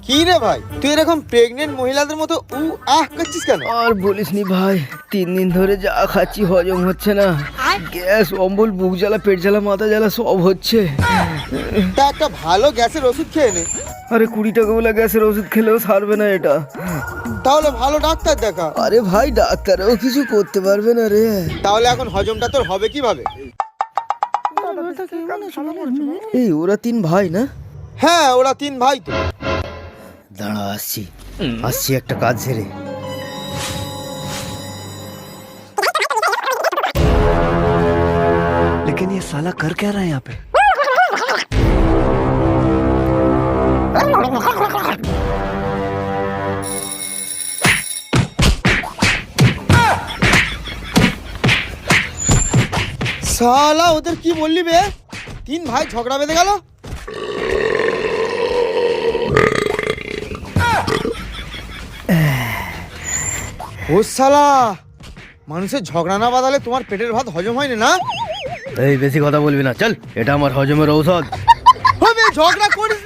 কি রে ভাই, তুই এরকম প্রেগনেন্ট মহিলাদের মতো করছিস কেন? আর বলিস নি ভাই, 3 দিন ধরে যা খাচ্ছি হজম হচ্ছে না। গ্যাস, অম্বল, বুক জ্বালা, পেট জ্বালা, মাথা জ্বালা সব হচ্ছে। তা একটা ভালো গ্যাসের ওষুধ খেয়ে নে। আরে 20 টাকা বলে গ্যাসের ওষুধ খেলেও সারবে না এটা। তাহলে ভালো ডাক্তার দেখা। আরে ভাই, ডাক্তারও কিছু করতে পারবে না রে। তাহলে এখন হজমটা তোর হবে কিভাবে? এই ওরা 3 ভাই না? হ্যাঁ, ওরা 3 ভাই তো। দাঁড়া, আসছি আসছি একটা কাজ ছেড়ে। लेकिन ये साला कर क्या रहा है यहाँ पे? শালা ওদের কি বললি বে? 3 ভাই ঝগড়া বেঁধে গেল। ও শালা, মানুষের ঝগড়া না বাঁধালে তোমার পেটের ভাত হজম হয় না? এই বেশি কথা বলবি না, চল। এটা আমার হজমের ঔষধ। হবে ঝগড়া করিস